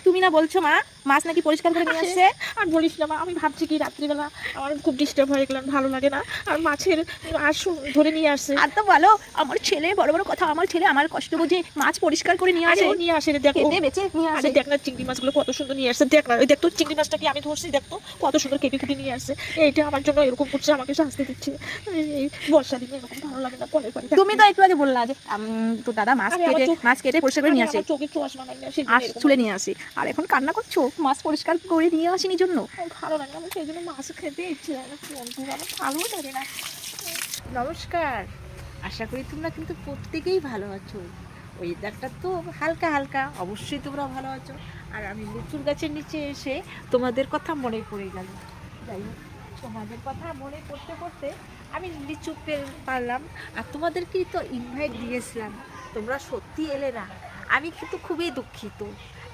তুমি না বলছো মা মাছ নাকি পরিষ্কার করে নিয়ে আসছে? আর বলিস না মা, আমি ভাবছি কি রাত্রিবেলা আমার খুব ডিস্টার্ব হয়ে গেলাম, ভালো লাগে না। আর মাছের আঁশ ধরে নিয়ে আসছে। আর তো বলো, আমার ছেলে বড় বড় কথা, আমার ছেলে আমার কষ্ট বুঝে মাছ পরিষ্কার করে নিয়ে আরে আসে। ও নিয়ে আসে রে, দেখ কেটে বেঁচে নিয়ে আরে আসে। দেখ না চিংড়ি মাছগুলো কত সুন্দর নিয়ে আসছে, দেখ না ওই দেখ তো চিংড়ি মাছটা কি আমি ধরছি, দেখ তো কত সুন্দর কেটে কেটে নিয়ে আসছে। এইটা আমার জন্য এরকম করছে, আমাকে শাস্তি দিচ্ছে। এই বর্ষা দিনে এরকম ভালো লাগে না, পরের পরে তুমি তো একটু আগে বললা যে তো দাদা মাছ কেটে পরিষ্কার করে নিয়ে আসে, চোখে চশমা নাই না, সেই আঁশ ছুলে নিয়ে আসে, আর এখন কান্না করছো মাছ পরিষ্কার করে নিয়ে আসেনি জন্য। ভালো লাগে না, আমার সেই জন্য মাছ খেতে ইচ্ছে হয় না, বন্ধু আমার ভালো লাগে না। নমস্কার, আশা করি তোমরা কিন্তু প্রত্যেকেই ভালো আছো। ওয়েদারটা তো হালকা হালকা, অবশ্যই তোমরা ভালো আছো। আর আমি লিচুর গাছের নিচে এসে তোমাদের কথা মনে পড়ে গেল। যাই হোক, তোমাদের কথা মনে পড়তে পড়তে আমি লিচু পারলাম। আর তোমাদেরকেই তো ইনভাইট দিয়েছিলাম, তোমরা সত্যি এলে না। আমি কিন্তু খুবই দুঃখিত।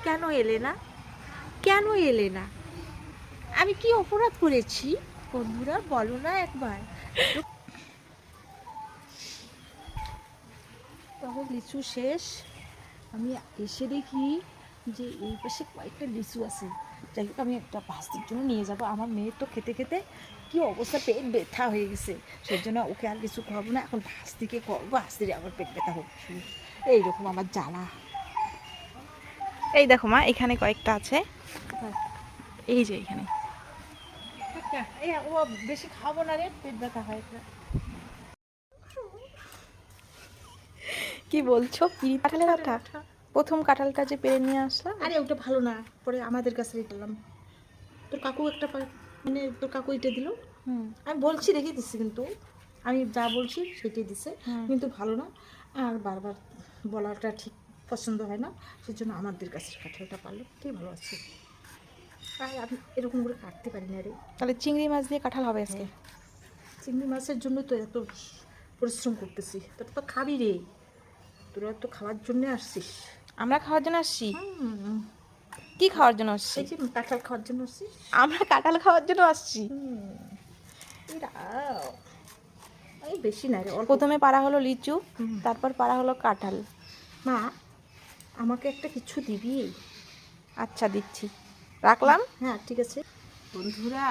কেন এলে না? কেন এলে না? আমি কি অপরাধ করেছি বন্ধুরা, বলো না একবার। তখন লিচু শেষ, আমি এসে দেখি যে এই পাশে কয়েকটা লিচু আছে। যাই হোক, আমি একটা ভাস্তির জন্য নিয়ে যাব। আমার মেয়ের তো খেতে খেতে কি অবস্থা, পেট ব্যথা হয়ে গেছে। সেই জন্য ওকে আর লিচু খাওয়াবো না, এখন ভাস্তিকে খাওয়াবো, ভাস্তির আবার পেট ব্যথা হোক। এইরকম আমার জ্বালা। এই দেখো মা, এখানে কয়েকটা আছে, এই যে এখানে। এই ও বেশি খাবো না রে, পেট ব্যথা হয়। কি বলছো? কি কাঁঠালের আঠা? প্রথম কাঁঠালটা যে পেরে নিয়ে আসলাম। আরে ওটা ভালো না, পরে আমাদের কাছে পেলাম। তোর কাকু একটা মানে তোর কাকু এটা দিল। আমি বলছি রেখে দিচ্ছি, কিন্তু আমি যা বলছি সেটাই দিছে, কিন্তু ভালো না। আর বারবার বলাটা ঠিক পছন্দ হয় না, সেজন্য আমাদের কাছের কাঁঠালটা পারলো, ঠিক ভালো আছে। আর আমি এরকম করে কাটতে পারি না রে। তাহলে চিংড়ি মাছ দিয়ে কাঁঠাল হবে আজকে? চিংড়ি মাছের জন্য তো এত পরিশ্রম করতেছি, তোরা তো খাবি রে, তোরা তো খাওয়ার জন্য আসছিস। আমরা খাওয়ার জন্য আসছি? কি খাওয়ার জন্য আসছি? এই যে কাঁঠাল খাওয়ার জন্য আসছিস। আমরা কাঁঠাল খাওয়ার জন্য আসছি। এই বেশি না রে, প্রথমে পাড়া হলো লিচু, তারপর পাড়া হলো কাঁঠাল। মা আমাকে একটা কিছু দিবি? আচ্ছা দিচ্ছি, রাখলাম। হ্যাঁ ঠিক আছে। বন্ধুরা,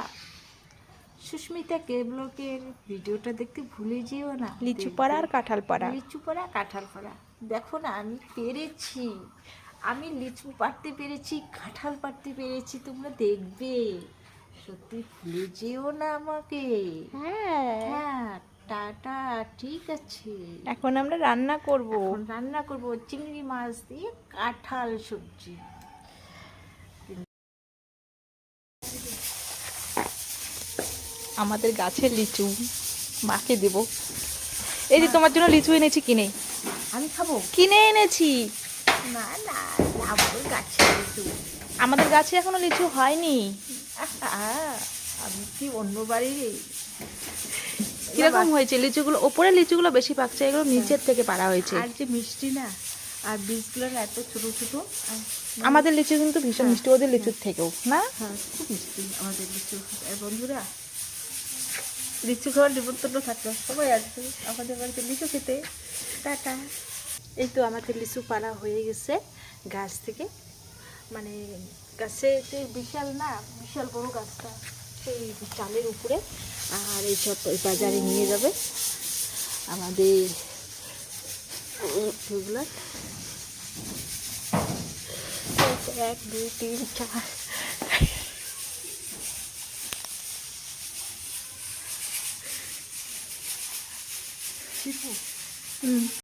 সুস্মিতা কে ব্লকের ভিডিওটা দেখতে ভুলে যেও না। লিচু পাড়া আর কাঁঠাল পাড়া। লিচু পাড়া কাঁঠাল পাড়া, দেখো না আমি পেরেছি। আমি লিচু পাড়তে পেরেছি, কাঁঠাল পাড়তে পেরেছি, তোমরা দেখবে। সত্যি ভুলে যেও না আমাকে। হ্যাঁ, টাটা, ঠিক আছে। এখন আমরা রান্না করব। এখন রান্না করব চিংড়ি মাছ দিয়ে কাঁঠাল সবজি। আমাদের গাছের লিচু মাকে দেব। এই যে তোমার জন্য লিচু এনেছি কিনে। আমি খাবো? কিনে এনেছি। না না, আমার গাছে লিচু। আমাদের গাছে এখনো লিচু হয়নি। আমি কি অন্য বাড়ির? কিরকম হয়েছে লিচুগুলো? ওপরে লিচুগুলো বেশি পাকছে, এগুলো নিচের থেকে পাড়া হয়েছে। আর যে মিষ্টি না, আর বীজগুলো এত ছোট ছোট। আমাদের লিচু কিন্তু ভীষণ মিষ্টি, ওদের লিচুর থেকেও না? হ্যাঁ, খুব মিষ্টি আমাদের লিচু। বন্ধুরা, লিচু খাওয়ার নিমন্ত্রণ থাকলো, সবাই আসবে আমাদের বাড়িতে লিচু খেতে। টাটা। এই তো আমাদের লিচু পাড়া হয়ে গেছে গাছ থেকে, মানে গাছে বিশাল না, বিশাল বড় গাছটা সেই চালের উপরে। আর এইসব বাজারে নিয়ে যাবে আমাদের এগুলো। 1 2 3 4।